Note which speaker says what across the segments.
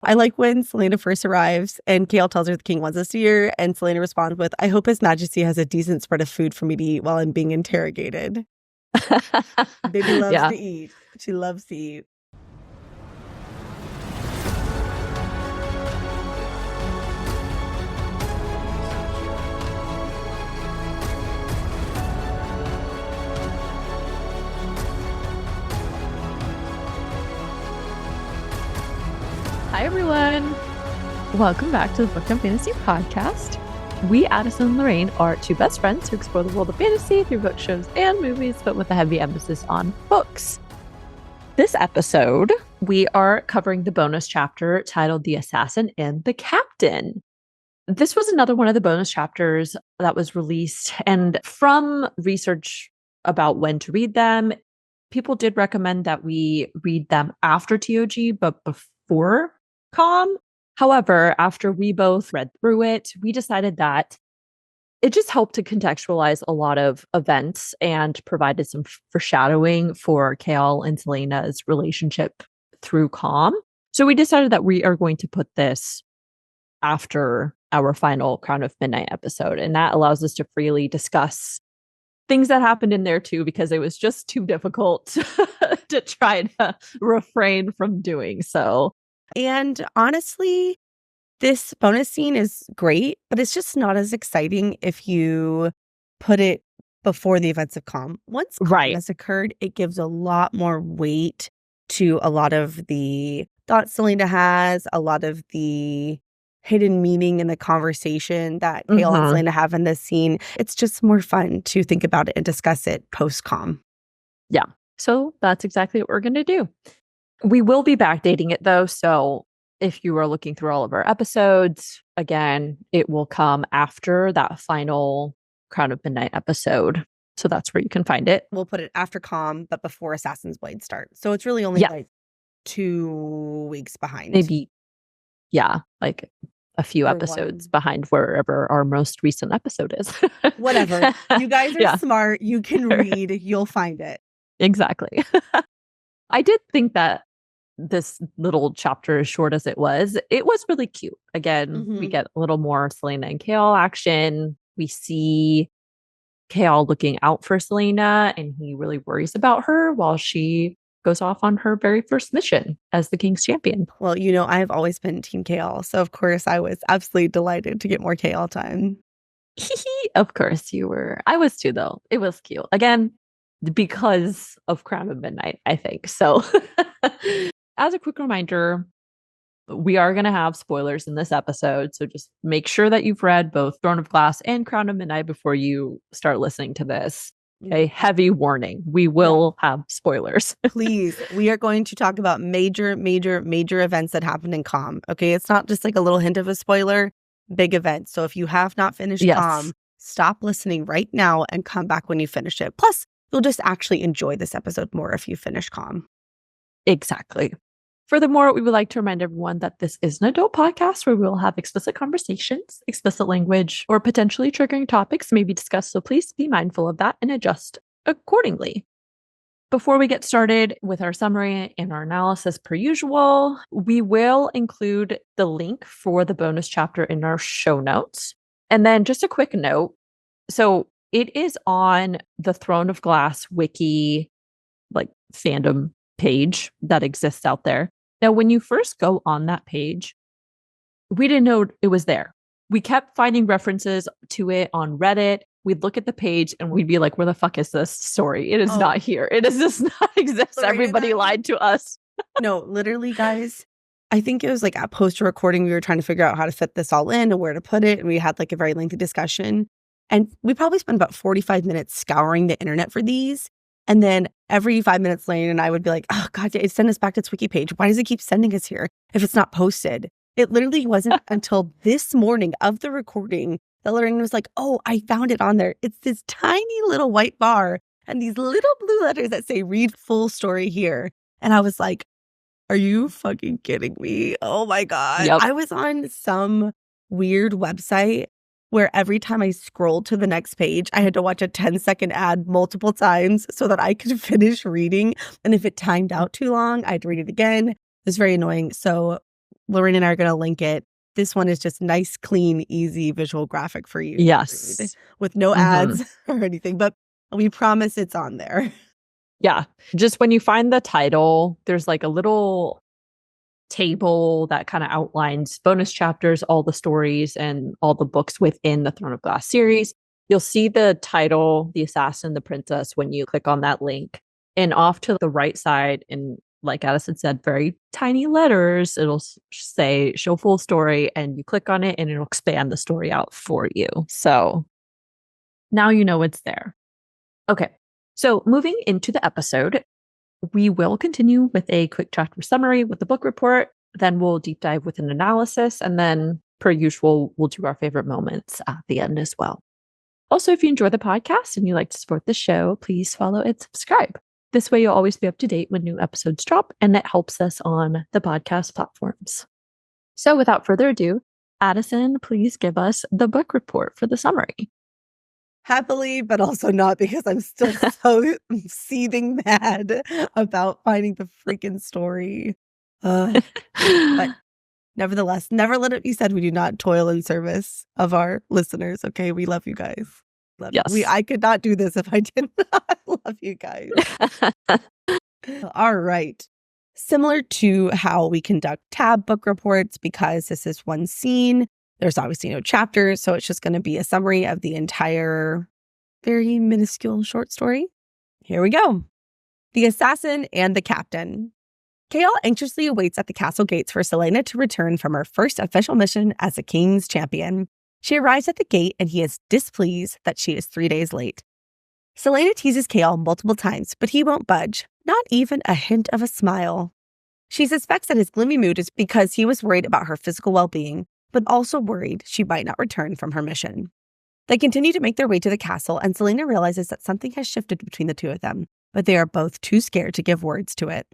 Speaker 1: I like when Celaena first arrives and Chaol tells her the king wants us here, and Celaena responds with, I hope His Majesty has a decent spread of food for me to eat while I'm being interrogated. Baby loves to eat. She loves to eat.
Speaker 2: Hi, everyone. Welcome back to the Booked Fantasy Podcast. We, Addison and Lorraine, are two best friends who explore the world of fantasy through book shows and movies, but with a heavy emphasis on books. This episode, we are covering the bonus chapter titled The Assassin and the Captain. This was another one of the bonus chapters that was released, and from research about when to read them, people did recommend that we read them after TOG, but before Com. However, after we both read through it, we decided that it just helped to contextualize a lot of events and provided some foreshadowing for Chaol and Celaena's relationship through Com. So we decided that we are going to put this after our final Crown of Midnight episode. And that allows us to freely discuss things that happened in there too, because it was just too difficult to try to refrain from doing so.
Speaker 1: And honestly, this bonus scene is great, but it's just not as exciting if you put it before the events of Com. Once Com has occurred, it gives a lot more weight to a lot of the thoughts Celaena has, a lot of the hidden meaning in the conversation that Chaol and Celaena have in this scene. It's just more fun to think about it and discuss it post-Com.
Speaker 2: Yeah. So that's exactly what we're going to do. We will be backdating it though. So if you are looking through all of our episodes, again, it will come after that final Crown of Midnight episode. So that's where you can find it.
Speaker 1: We'll put it after Com, but before Assassin's Blade starts. So it's really only like 2 weeks behind.
Speaker 2: Maybe, like a few episodes behind wherever our most recent episode is.
Speaker 1: Whatever. You guys are smart. You can read. You'll find it.
Speaker 2: Exactly. I did think that this little chapter, as short as it was really cute. Again, we get a little more Celaena and Chaol action. We see Chaol looking out for Celaena, and he really worries about her while she goes off on her very first mission as the King's champion.
Speaker 1: Well, you know, I've always been Team Chaol, so of course I was absolutely delighted to get more Chaol time.
Speaker 2: Of course you were. I was too, though. It was cute. Again, because of Crown of Midnight, I think. So as a quick reminder, we are going to have spoilers in this episode. So just make sure that you've read both Throne of Glass and Crown of Midnight before you start listening to this. A heavy warning. We will have spoilers.
Speaker 1: Please. We are going to talk about major events that happened in Com. Okay. It's not just like a little hint of a spoiler, big events. So if you have not finished Com, stop listening right now and come back when you finish it. Plus, you'll just actually enjoy this episode more if you finish Com.
Speaker 2: Exactly. Furthermore, we would like to remind everyone that this is an adult podcast where we will have explicit conversations, explicit language, or potentially triggering topics may be discussed, so please be mindful of that and adjust accordingly. Before we get started with our summary and our analysis per usual, we will include the link for the bonus chapter in our show notes. And then just a quick note. So it is on the Throne of Glass wiki, like fandom page that exists out there. Now, when you first go on that page, we didn't know it was there. We kept finding references to it on Reddit. We'd look at the page and we'd be like, where the fuck is this story? It is not here. It does not exist. Everybody lied to us.
Speaker 1: No, literally, guys. I think it was like at post-recording, we were trying to figure out how to fit this all in and where to put it. And we had like a very lengthy discussion. And we probably spent about 45 minutes scouring the internet for these. And then every 5 minutes, Lane and I would be like, oh, God, it sent us back to its wiki page. Why does it keep sending us here if it's not posted? It literally wasn't until this morning of the recording that Lorraine was like, oh, I found it on there. It's this tiny little white bar and these little blue letters that say read full story here. And I was like, are you fucking kidding me? Oh, my God.
Speaker 2: Yep.
Speaker 1: I was on some weird website where every time I scrolled to the next page, I had to watch a 10-second ad multiple times so that I could finish reading. And if it timed out too long, I'd read it again. It was very annoying. So Lorraine and I are going to link it. This one is just nice, clean, easy visual graphic for you.
Speaker 2: Yes.
Speaker 1: With no ads or anything, but we promise it's on there.
Speaker 2: Yeah. Just when you find the title, there's like a little table that kind of outlines bonus chapters, all the stories, and all the books within the Throne of Glass series. You'll see the title, The Assassin, the Princess, when you click on that link. And off to the right side, in like Addison said, very tiny letters, it'll say show full story, and you click on it and it'll expand the story out for you. So now you know it's there. Okay. So moving into the episode, we will continue with a quick chapter summary with the book report. Then we'll deep dive with an analysis. And then, per usual, we'll do our favorite moments at the end as well. Also, if you enjoy the podcast and you like to support the show, please follow and subscribe. This way, you'll always be up to date when new episodes drop, and that helps us on the podcast platforms. So, without further ado, Addison, please give us the book report for the summary.
Speaker 1: Happily, but also not, because I'm still so seething mad about finding the freaking story. But nevertheless, never let it be said we do not toil in service of our listeners. Okay, we love you guys.
Speaker 2: Yes.
Speaker 1: I could not do this if I did not love you guys. All right. Similar to how we conduct tab book reports, because this is one scene, there's obviously no chapters, so it's just going to be a summary of the entire very minuscule short story. Here we go. The Assassin and the Captain. Chaol anxiously awaits at the castle gates for Celaena to return from her first official mission as a king's champion. She arrives at the gate and he is displeased that she is 3 days late. Celaena teases Chaol multiple times, but he won't budge, not even a hint of a smile. She suspects that his gloomy mood is because he was worried about her physical well-being, but also worried she might not return from her mission. They continue to make their way to the castle, and Celaena realizes that something has shifted between the two of them, but they are both too scared to give words to it.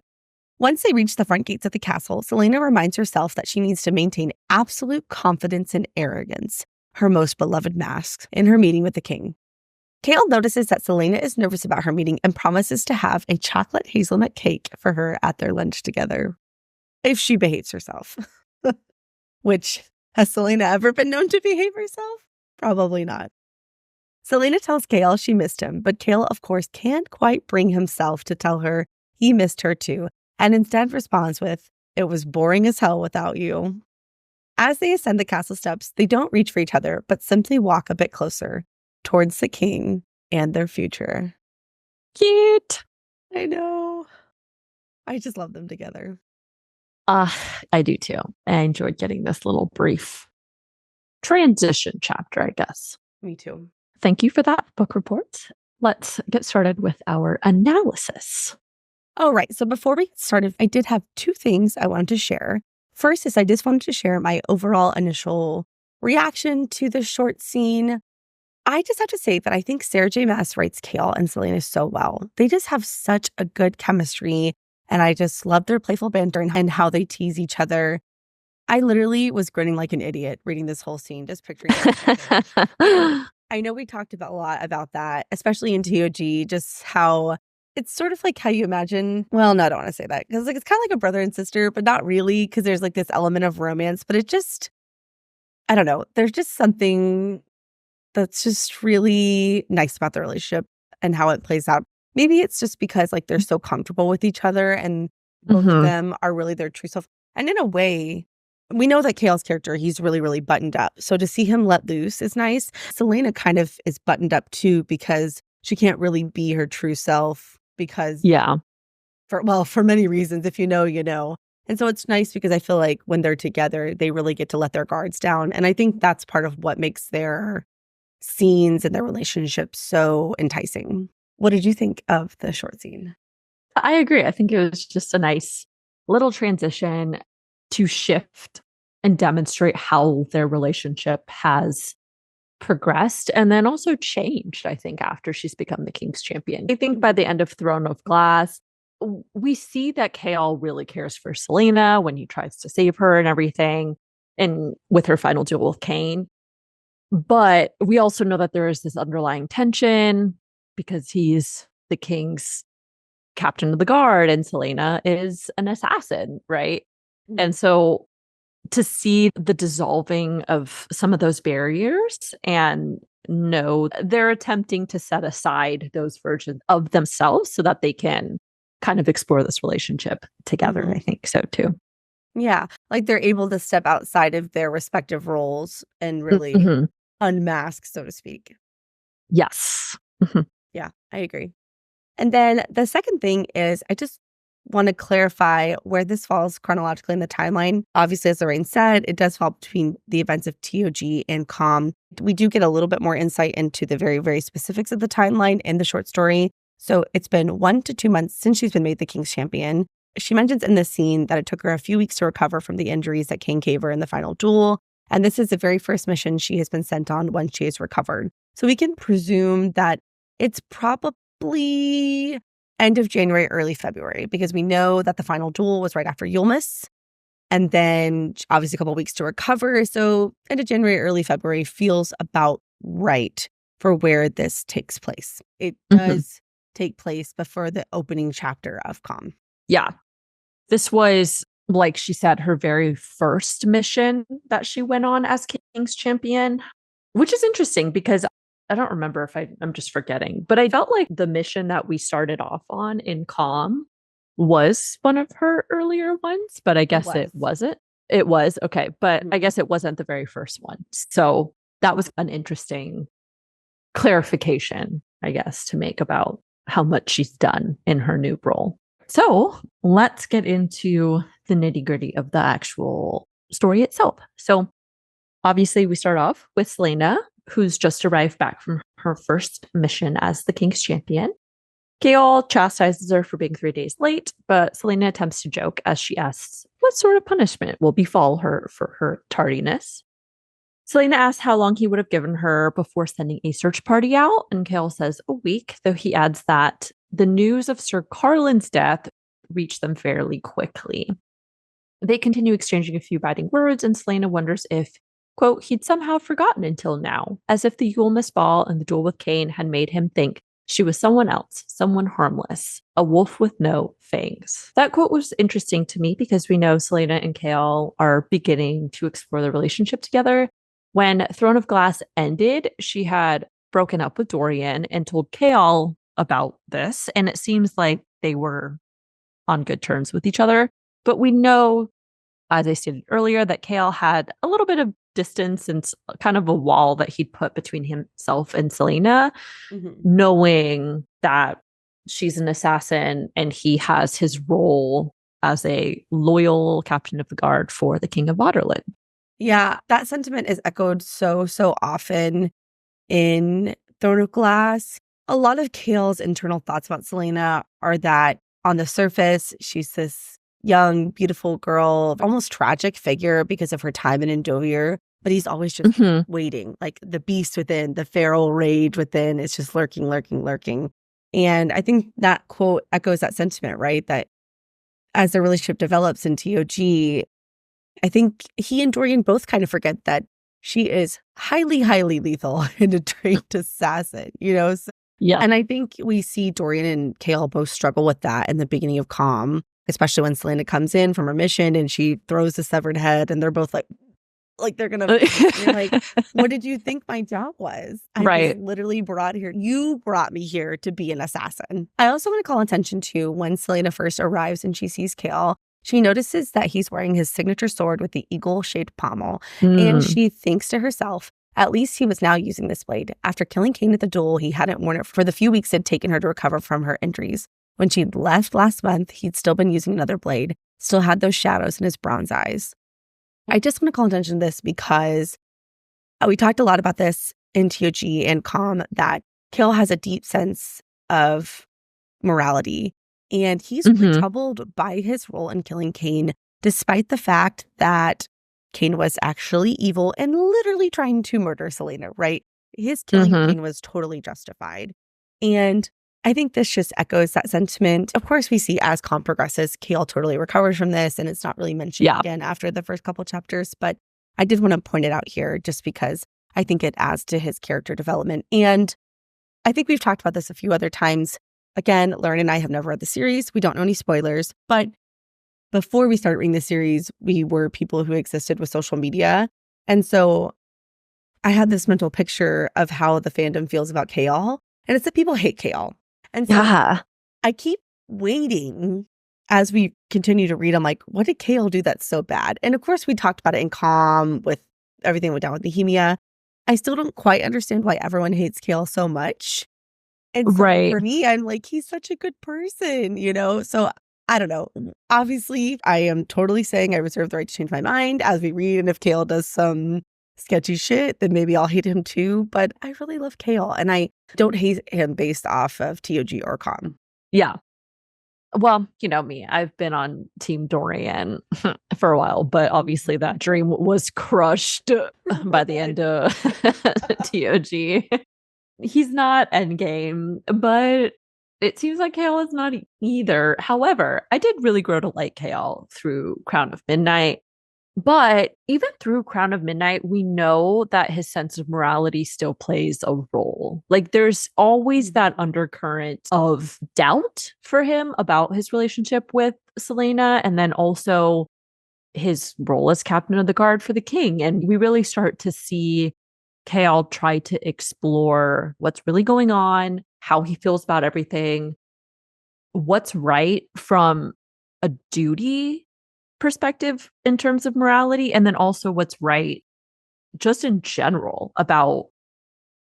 Speaker 1: Once they reach the front gates of the castle, Celaena reminds herself that she needs to maintain absolute confidence and arrogance, her most beloved masks, in her meeting with the king. Chaol notices that Celaena is nervous about her meeting and promises to have a chocolate hazelnut cake for her at their lunch together, if she behaves herself. Which, has Celaena ever been known to behave herself? Probably not. Celaena tells Chaol she missed him, but Chaol, of course, can't quite bring himself to tell her he missed her too, and instead responds with, "It was boring as hell without you." As they ascend the castle steps, they don't reach for each other, but simply walk a bit closer, towards the king and their future.
Speaker 2: Cute.
Speaker 1: I know. I just love them together.
Speaker 2: I do too. I enjoyed getting this little brief transition chapter, I guess.
Speaker 1: Me too.
Speaker 2: Thank you for that book report. Let's get started with our analysis.
Speaker 1: All right. So before we get started, I did have two things I wanted to share. First is I just wanted to share my overall initial reaction to the short scene. I just have to say that I think Sarah J. Maas writes Chaol and Celaena so well. They just have such a good chemistry, and I just love their playful banter and how they tease each other. I literally was grinning like an idiot reading this whole scene, just picturing it. I know we talked about a lot about that, especially in TOG, just how it's sort of like how you imagine, well, no, I don't want to say that, because like it's kind of like a brother and sister, but not really, because there's like this element of romance, but it just, I don't know, there's just something that's just really nice about the relationship and how it plays out. Maybe it's just because like they're so comfortable with each other and both of them are really their true self. And in a way, we know that Chaol's character, he's really, really buttoned up. So to see him let loose is nice. Celaena kind of is buttoned up too, because she can't really be her true self because, for many reasons, if you know, you know. And so it's nice because I feel like when they're together, they really get to let their guards down. And I think that's part of what makes their scenes and their relationship so enticing. What did you think of the short scene?
Speaker 2: I agree. I think it was just a nice little transition to shift and demonstrate how their relationship has progressed and then also changed, I think, after she's become the King's Champion. I think by the end of Throne of Glass, we see that Chaol really cares for Celaena when he tries to save her and everything, and with her final duel with Cain. But we also know that there is this underlying tension because he's the king's captain of the guard and Celaena is an assassin, right? And so to see the dissolving of some of those barriers and know they're attempting to set aside those versions of themselves so that they can kind of explore this relationship together. I think so too.
Speaker 1: Yeah. Like they're able to step outside of their respective roles and really
Speaker 2: Mhm.
Speaker 1: unmask, so to speak.
Speaker 2: Yes. Mhm.
Speaker 1: Yeah, I agree. And then the second thing is I just want to clarify where this falls chronologically in the timeline. Obviously, as Lorraine said, it does fall between the events of TOG and COM. We do get a little bit more insight into the very, very specifics of the timeline in the short story. So it's been 1 to 2 months since she's been made the King's Champion. She mentions in this scene that it took her a few weeks to recover from the injuries that King gave her in the final duel. And this is the very first mission she has been sent on once she has recovered. So we can presume that it's probably end of January, early February, because we know that the final duel was right after Yulmus. And then obviously a couple of weeks to recover. So end of January, early February feels about right for where this takes place. It
Speaker 2: Mhm.
Speaker 1: does take place before the opening chapter of COM.
Speaker 2: Yeah. This was, like she said, her very first mission that she went on as King's Champion, which is interesting because I don't remember if I'm just forgetting, but I felt like the mission that we started off on in COM was one of her earlier ones, but I
Speaker 1: It
Speaker 2: guess it
Speaker 1: was.
Speaker 2: wasn't. It was. Okay. But I
Speaker 1: Mhm.
Speaker 2: guess it wasn't the very first one. So that was an interesting clarification, I guess, to make about how much she's done in her new role. So let's get into the nitty gritty of the actual story itself. So obviously, we start off with Celaena, who's just arrived back from her first mission as the King's Champion. Chaol chastises her for being 3 days late, but Celaena attempts to joke as she asks what sort of punishment will befall her for her tardiness. Celaena asks how long he would have given her before sending a search party out, and Chaol says a week, though he adds that the news of Sir Carlin's death reached them fairly quickly. They continue exchanging a few biting words, and Celaena wonders if, quote, he'd somehow forgotten until now, as if the Yule Miss Ball and the duel with Cain had made him think she was someone else, someone harmless, a wolf with no fangs. That quote was interesting to me because we know Celaena and Chaol are beginning to explore their relationship together. When Throne of Glass ended, she had broken up with Dorian and told Chaol about this, and it seems like they were on good terms with each other. But we know, as I stated earlier, that Chaol had a little bit of distance and kind of a wall that he'd put between himself and Celaena,
Speaker 1: Mhm.
Speaker 2: knowing that she's an assassin and he has his role as a loyal captain of the guard for the King of Waterland.
Speaker 1: Yeah, that sentiment is echoed so often in Throne of Glass. A lot of Kale's internal thoughts about Celaena are that on the surface, she's this young, beautiful girl, almost tragic figure because of her time in Endovier, but he's always just
Speaker 2: Mhm.
Speaker 1: waiting. Like the beast within, the feral rage within is just lurking, lurking, lurking. And I think that quote echoes that sentiment, right? That as the relationship develops in TOG, I think he and Dorian both kind of forget that she is highly, highly lethal and a trained assassin, you know?
Speaker 2: Yeah.
Speaker 1: And I think we see Dorian and Chaol both struggle with that in the beginning of COM, especially when Celaena comes in from her mission and she throws the severed head and they're both like they're gonna fight. And you're like, what did you think my job was? I was
Speaker 2: Right.
Speaker 1: literally brought here. You brought me here to be an assassin. I also want to call attention to when Celaena first arrives and she sees Chaol. She notices that he's wearing his signature sword with the eagle-shaped pommel, and
Speaker 2: Mm.
Speaker 1: she thinks to herself, at least he was now using this blade. After killing Cain at the duel, he hadn't worn it for the few weeks it had taken her to recover from her injuries. When she'd left last month, he'd still been using another blade, still had those shadows in his bronze eyes. I just want to call attention to this because we talked a lot about this in TOG and COM that Kill has a deep sense of morality, and he's really
Speaker 2: Mhm.
Speaker 1: troubled by his role in killing Cain, despite the fact that Cain was actually evil and literally trying to murder Celaena, right? His killing of
Speaker 2: Mhm.
Speaker 1: Cain was totally justified. And I think this just echoes that sentiment. Of course, we see as COM progresses, Chaol totally recovers from this, and it's not really mentioned
Speaker 2: Yeah.
Speaker 1: again after the first couple chapters. But I did want to point it out here just because I think it adds to his character development. And I think we've talked about this a few other times. Again, Lauren and I have never read the series. We don't know any spoilers, but before we started reading the series, we were people who existed with social media. And so I had this mental picture of how the fandom feels about Chaol, and it's that people hate Chaol. And so
Speaker 2: Yeah.
Speaker 1: I keep waiting as we continue to read. I'm like, what did Chaol do that's so bad? And of course, we talked about it in Calm with everything that went down with Nehemia. I still don't quite understand why everyone hates Chaol so much. And so
Speaker 2: Right.
Speaker 1: for me, I'm like, he's such a good person, you know? So I don't know. Obviously, I am totally saying I reserve the right to change my mind as we read. And if Chaol does some sketchy shit, then maybe I'll hate him too. But I really love Chaol, and I don't hate him based off of TOG or Calm.
Speaker 2: Yeah. Well, you know me, I've been on Team Dorian for a while, but obviously that dream was crushed by the end of TOG. He's not endgame, but it seems like Chaol is not either. However, I did really grow to like Chaol through Crown of Midnight. But even through Crown of Midnight, we know that his sense of morality still plays a role. Like there's always that undercurrent of doubt for him about his relationship with Celaena, and then also his role as captain of the guard for the king. And we really start to see Chaol try to explore what's really going on, how he feels about everything, what's right from a duty perspective in terms of morality, and then also what's right just in general about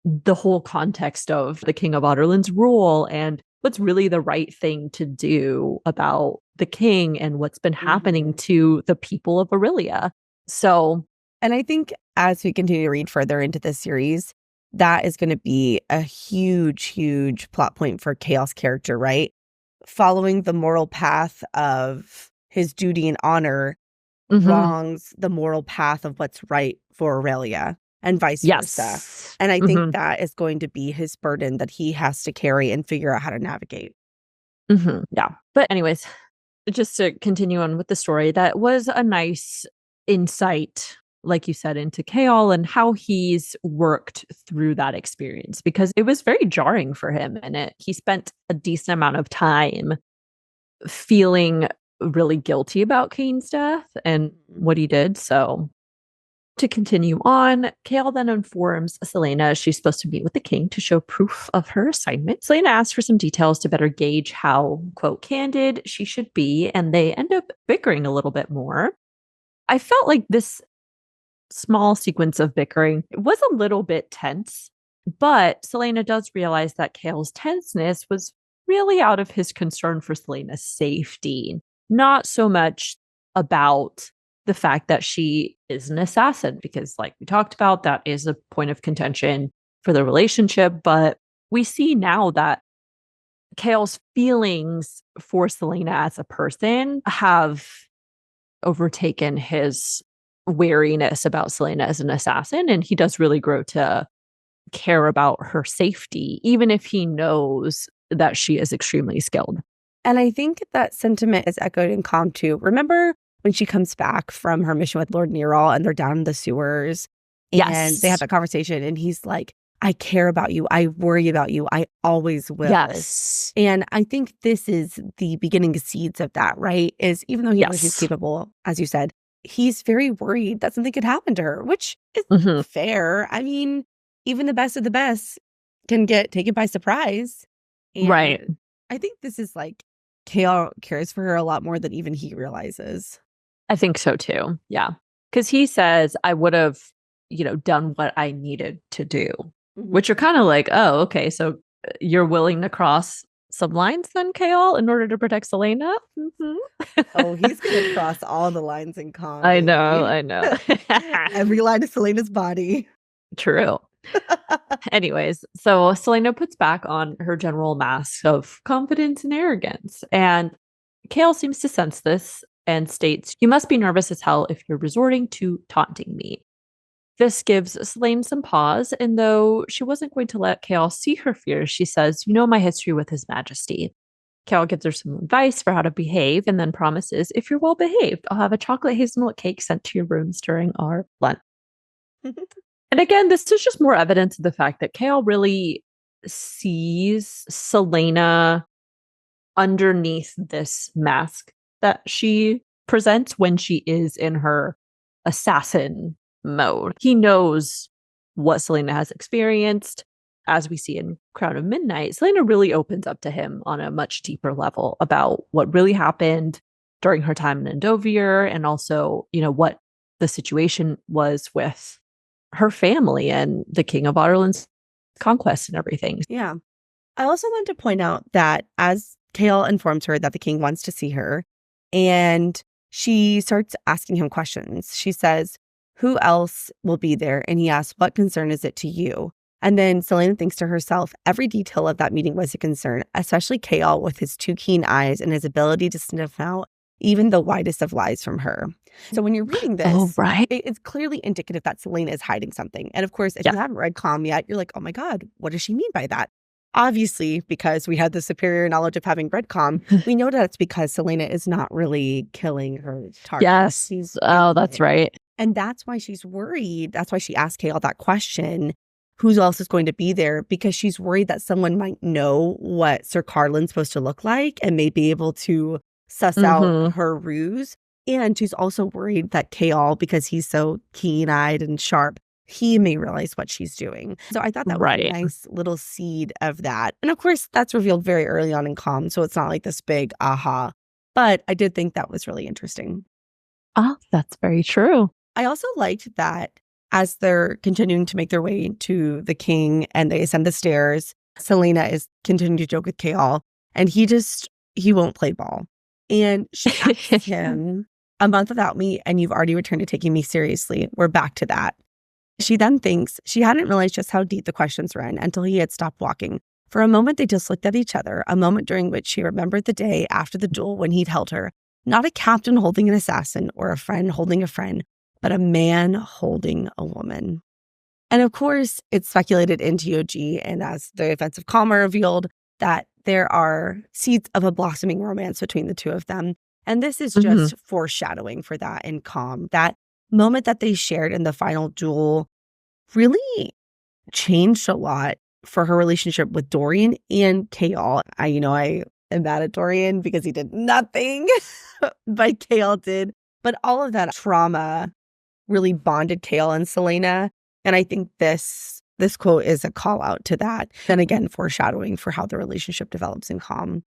Speaker 2: the whole context of the King of Otterland's rule and what's really the right thing to do about the king and what's been happening to the people of Aurelia. So,
Speaker 1: and I think as we continue to read further into this series, that is going to be a huge, huge plot point for Chaol's character, right? Following the moral path of his duty and honor wrongs the moral path of what's right for Aurelia and vice versa. And I think that is going to be his burden that he has to carry and figure out how to navigate.
Speaker 2: Yeah. But anyways, just to continue on with the story, that was a nice insight, like you said, into Chaol and how he's worked through that experience, because it was very jarring for him. And he spent a decent amount of time feeling really guilty about Kane's death and what he did. So to continue on, Chaol then informs Celaena she's supposed to meet with the king to show proof of her assignment. Celaena asks for some details to better gauge how, quote, candid she should be, and they end up bickering a little bit more. I felt like this small sequence of bickering was a little bit tense, but Celaena does realize that Chaol's tenseness was really out of his concern for Celaena's safety, not so much about the fact that she is an assassin, because like we talked about, that is a point of contention for the relationship. But we see now that Chaol's feelings for Celaena as a person have overtaken his wariness about Celaena as an assassin. And he does really grow to care about her safety, even if he knows that she is extremely skilled.
Speaker 1: And I think that sentiment is echoed in Calm too. Remember when she comes back from her mission with Lord Nerol and they're down in the sewers and they have that conversation and he's like, I care about you. I worry about you. I always will.
Speaker 2: Yes.
Speaker 1: And I think this is the beginning seeds of that, right? Is even though he knows she's capable, as you said, he's very worried that something could happen to her, which is fair. I mean, even the best of the best can get taken by surprise. And I think this is like Chaol cares for her a lot more than even he realizes.
Speaker 2: I think so too. Yeah. Because he says, I would have, done what I needed to do, which are kind of like, oh, okay. So you're willing to cross some lines then, Chaol, in order to protect Celaena?
Speaker 1: Oh, he's going to cross all the lines in Calm.
Speaker 2: I know.
Speaker 1: Every line of Celaena's body.
Speaker 2: True. Anyways, so Celaena puts back on her general mask of confidence and arrogance. And Chaol seems to sense this and states, you must be nervous as hell if you're resorting to taunting me. This gives Celaena some pause, and though she wasn't going to let Chaol see her fears, she says, you know my history with His Majesty. Chaol gives her some advice for how to behave and then promises, if you're well behaved, I'll have a chocolate hazelnut cake sent to your rooms during our lunch. And again, this is just more evidence of the fact that Chaol really sees Celaena underneath this mask that she presents when she is in her assassin mode. He knows what Celaena has experienced. As we see in Crown of Midnight, Celaena really opens up to him on a much deeper level about what really happened during her time in Endovier, and also, what the situation was with her family and the King of Ireland's conquest and everything.
Speaker 1: Yeah. I also want to point out that as Chaol informs her that the king wants to see her, and she starts asking him questions. She says, "Who else will be there?" And he asks, "What concern is it to you?" And then Celaena thinks to herself, every detail of that meeting was a concern, especially Chaol with his 2 keen eyes and his ability to sniff out even the widest of lies from her. So when you're reading this,
Speaker 2: right.
Speaker 1: it's clearly indicative that Celaena is hiding something. And of course, if you haven't read Calm yet, you're like, oh my God, what does she mean by that? Obviously, because we had the superior knowledge of having read Calm, we know that it's because Celaena is not really killing her target.
Speaker 2: Yes. That's right.
Speaker 1: And that's why she's worried. That's why she asked Chaol that question. Who else is going to be there? Because she's worried that someone might know what Sir Carlin's supposed to look like and may be able to suss out her ruse. And she's also worried that Chaol, because he's so keen-eyed and sharp, he may realize what she's doing. So I thought that was a nice little seed of that. And of course, that's revealed very early on in Calm, so it's not like this big aha. But I did think that was really interesting.
Speaker 2: Oh, that's very true.
Speaker 1: I also liked that as they're continuing to make their way to the king and they ascend the stairs, Celaena is continuing to joke with Chaol, and he won't play ball. And she asks him, "A month without me, and you've already returned to taking me seriously. We're back to that." She then thinks she hadn't realized just how deep the questions ran until he had stopped walking. For a moment, they just looked at each other, a moment during which she remembered the day after the duel when he'd held her. Not a captain holding an assassin or a friend holding a friend, but a man holding a woman. And of course, it's speculated in TOG, and as the events of Calm are revealed, that there are seeds of a blossoming romance between the two of them. And this is just foreshadowing for that in Calm. That moment that they shared in the final duel really changed a lot for her relationship with Dorian and Chaol. I am mad at Dorian because he did nothing, but Chaol did. But all of that trauma really bonded Chaol and Celaena. And I think this quote is a call out to that. Then again, foreshadowing for how the relationship develops in Calm.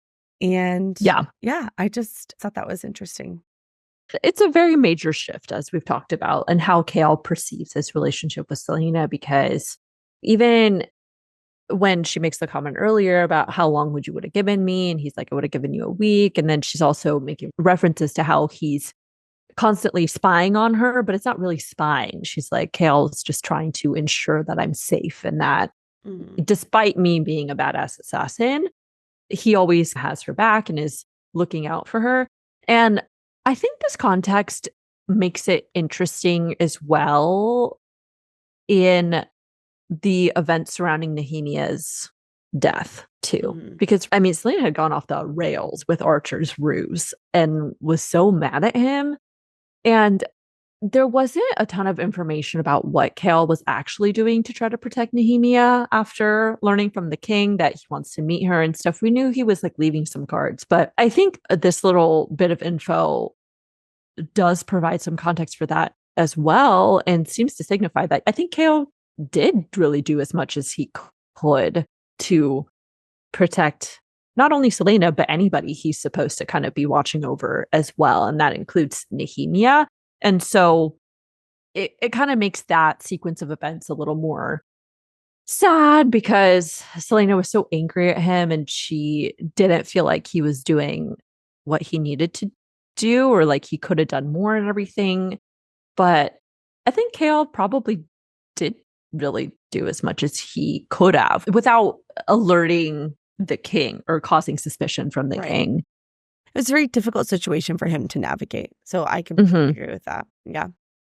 Speaker 1: And yeah, I just thought that was interesting.
Speaker 2: It's a very major shift, as we've talked about, and how Chaol perceives his relationship with Celaena, because even when she makes the comment earlier about how long would you would have given me, and he's like, I would have given you a week. And then she's also making references to how he's constantly spying on her, but it's not really spying. She's like, Chaol's just trying to ensure that I'm safe, and that despite me being a badass assassin, he always has her back and is looking out for her. And I think this context makes it interesting as well in the events surrounding Nehemia's death too. Because Celaena had gone off the rails with Archer's ruse and was so mad at him. And there wasn't a ton of information about what Chaol was actually doing to try to protect Nehemia after learning from the king that he wants to meet her and stuff. We knew he was like leaving some cards, but I think this little bit of info does provide some context for that as well, and seems to signify that I think Chaol did really do as much as he could to protect not only Celaena, but anybody he's supposed to kind of be watching over as well. And that includes Nehemia. And so it kind of makes that sequence of events a little more sad, because Celaena was so angry at him and she didn't feel like he was doing what he needed to do, or like he could have done more and everything. But I think Chaol probably did really do as much as he could have without alerting the king or causing suspicion from the king.
Speaker 1: It was a very difficult situation for him to navigate. So I completely agree with that. Yeah.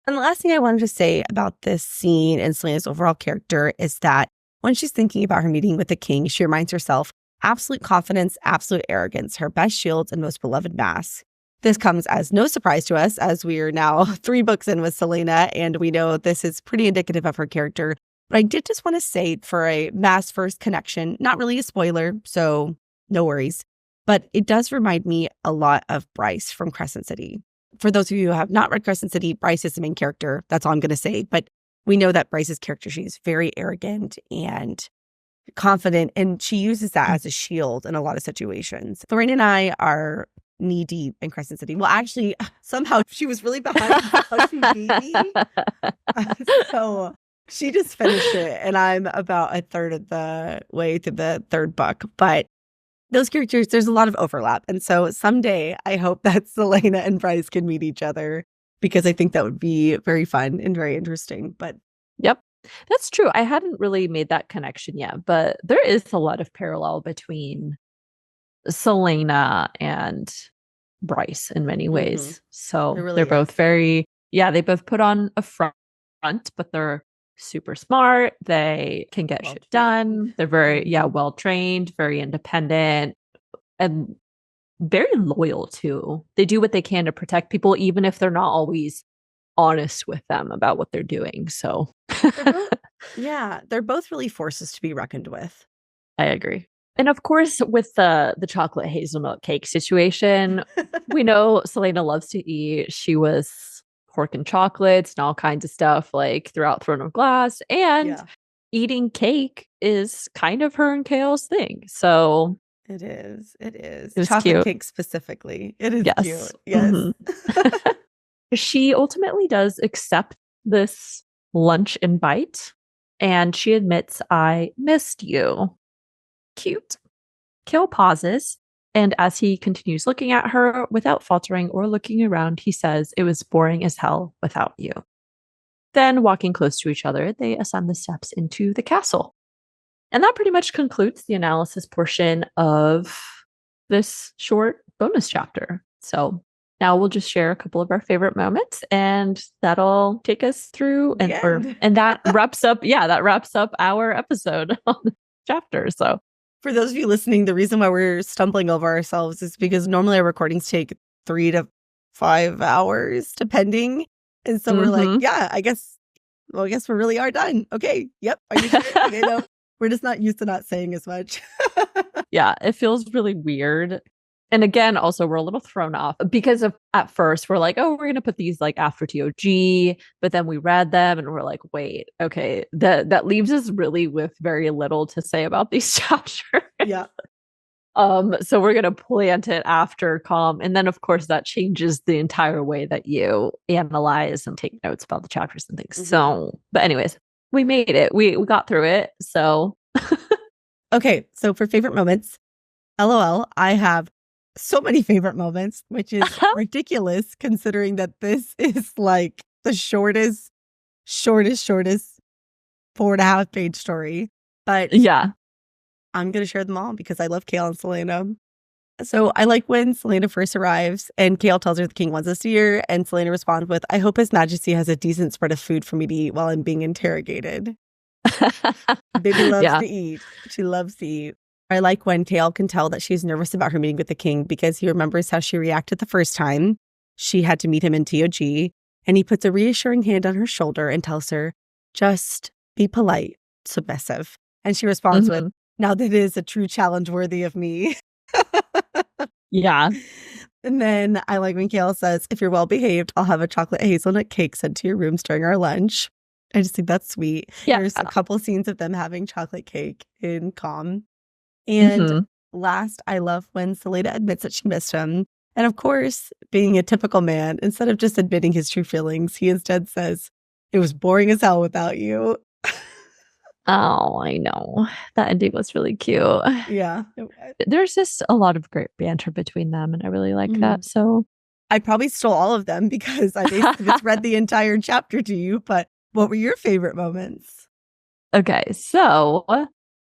Speaker 1: And the last thing I wanted to say about this scene and Celaena's overall character is that when she's thinking about her meeting with the king, she reminds herself, absolute confidence, absolute arrogance, her best shields and most beloved masks. This comes as no surprise to us, as we are now 3 books in with Celaena, and we know this is pretty indicative of her character. But I did just want to say, for a mass first connection, not really a spoiler, so no worries, but it does remind me a lot of Bryce from Crescent City. for those of you who have not read Crescent City, Bryce is the main character. That's all I'm going to say. But we know that Bryce's character, she's very arrogant and confident, and she uses that as a shield in a lot of situations. Lorraine and I are knee deep in Crescent City. Well, actually, somehow she was really behind, so she beat me. So she just finished it, and I'm about a third of the way to the third book. But those characters, there's a lot of overlap. And so someday I hope that Celaena and Bryce can meet each other, because I think that would be very fun and very interesting. But
Speaker 2: yep, that's true. I hadn't really made that connection yet, but there is a lot of parallel between Celaena and Bryce in many ways. So
Speaker 1: really
Speaker 2: they're both
Speaker 1: is.
Speaker 2: they both put on a front, but they're super smart. They can get shit done. They're very, well trained, very independent, and very loyal too. They do what they can to protect people, even if they're not always honest with them about what they're doing. So
Speaker 1: they're both really forces to be reckoned with.
Speaker 2: I agree. And of course, with the chocolate hazelnut cake situation, we know Celaena loves to eat. She was pork and chocolates and all kinds of stuff like throughout Throne of Glass. And eating cake is kind of her and Chaol's thing. So
Speaker 1: it is. It
Speaker 2: chocolate cute.
Speaker 1: Cake specifically. It is cute.
Speaker 2: Yes. Mm-hmm. She ultimately does accept this lunch invite, and she admits, "I missed you." Cute. Chaol pauses, and as he continues looking at her without faltering or looking around, he says, "It was boring as hell without you." Then, walking close to each other, they ascend the steps into the castle. And that pretty much concludes the analysis portion of this short bonus chapter. So now we'll just share a couple of our favorite moments, and that'll take us through and that wraps up our episode on the chapter. So
Speaker 1: for those of you listening, the reason why we're stumbling over ourselves is because normally our recordings take 3 to 5 hours, depending. And so we're like, I guess we really are done. Okay. Yep. Are you sure? Okay, no, we're just not used to not saying as much.
Speaker 2: Yeah, it feels really weird. And again, also, we're a little thrown off because at first we're like, oh, we're going to put these like after TOG, but then we read them and we're like, wait, okay, that leaves us really with very little to say about these chapters.
Speaker 1: Yeah.
Speaker 2: So we're going to plant it after calm. And then of course that changes the entire way that you analyze and take notes about the chapters and things. So, but anyways, we made it. We got through it. So.
Speaker 1: Okay. So for favorite moments, LOL, I have so many favorite moments, which is ridiculous considering that this is like the shortest 4.5 page story. But
Speaker 2: yeah,
Speaker 1: I'm going to share them all because I love Chaol and Celaena. So I like when Celaena first arrives and Chaol tells her the king wants us here, and Celaena responds with, "I hope His Majesty has a decent spread of food for me to eat while I'm being interrogated." Baby loves to eat. She loves to eat. I like when Chaol can tell that she's nervous about her meeting with the king because he remembers how she reacted the first time she had to meet him in TOG, and he puts a reassuring hand on her shoulder and tells her, "Just be polite, submissive." And she responds with, "Now that is a true challenge worthy of me."
Speaker 2: Yeah.
Speaker 1: And then I like when Chaol says, "If you're well behaved, I'll have a chocolate hazelnut cake sent to your rooms during our lunch." I just think that's sweet. Yeah. There's a couple scenes of them having chocolate cake in Calm. And last, I love when Celaena admits that she missed him. And of course, being a typical man, instead of just admitting his true feelings, he instead says, "It was boring as hell without you."
Speaker 2: Oh, I know. That ending was really cute.
Speaker 1: Yeah.
Speaker 2: There's just a lot of great banter between them, and I really like that. So
Speaker 1: I probably stole all of them because I basically just read the entire chapter to you. But what were your favorite moments?
Speaker 2: Okay, so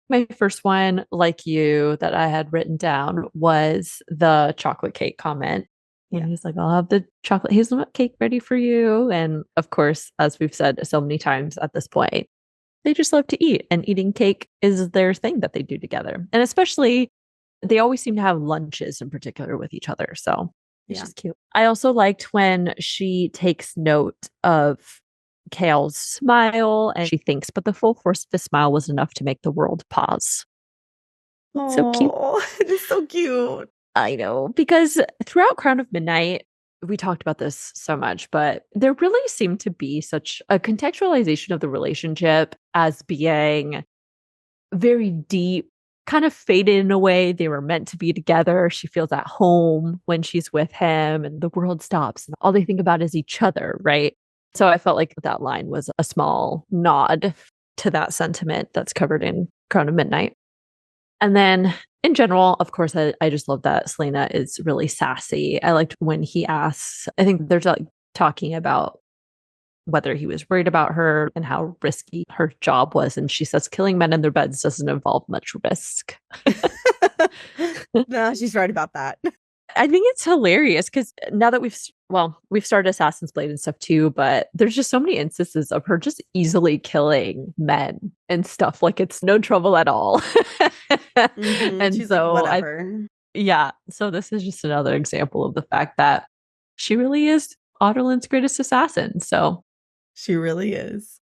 Speaker 2: my first one, like you, that I had written down was the chocolate cake comment. And he's like, "I'll have the chocolate hazelnut cake ready for you." And of course, as we've said so many times at this point, they just love to eat, and eating cake is their thing that they do together. And especially, they always seem to have lunches in particular with each other. So it's just cute. I also liked when she takes note of Chaol's smile, and she thinks, but the full force of the smile was enough to make the world pause.
Speaker 1: So cute. It is so cute.
Speaker 2: I know, because throughout Crown of Midnight, we talked about this so much, but there really seemed to be such a contextualization of the relationship as being very deep, kind of faded in a way. They were meant to be together. She feels at home when she's with him, and the world stops, and all they think about is each other, right? So I felt like that line was a small nod to that sentiment that's covered in Crown of Midnight. And then in general, of course, I just love that Celaena is really sassy. I liked when he asks, I think there's like talking about whether he was worried about her and how risky her job was. And she says, killing men in their beds doesn't involve much risk.
Speaker 1: No, she's right about that.
Speaker 2: I think it's hilarious because now that we've started Assassin's Blade and stuff too, but there's just so many instances of her just easily killing men and stuff. Like it's no trouble at all. And
Speaker 1: She's like,
Speaker 2: so
Speaker 1: whatever.
Speaker 2: yeah. So this is just another example of the fact that she really is Otterland's greatest assassin. So
Speaker 1: She really is.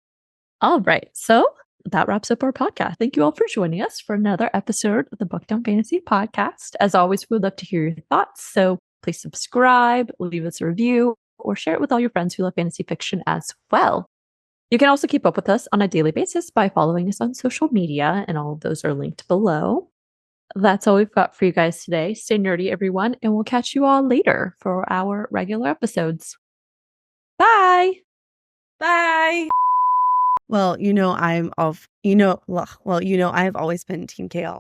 Speaker 2: all right. So that wraps up our podcast. Thank you all for joining us for another episode of the Bookdown Fantasy Podcast. As always, we would love to hear your thoughts. So please subscribe, leave us a review, or share it with all your friends who love fantasy fiction as well. You can also keep up with us on a daily basis by following us on social media, and all of those are linked below. That's all we've got for you guys today. Stay nerdy, everyone, and we'll catch you all later for our regular episodes. Bye.
Speaker 1: Bye. Well, I've always been Team Chaol.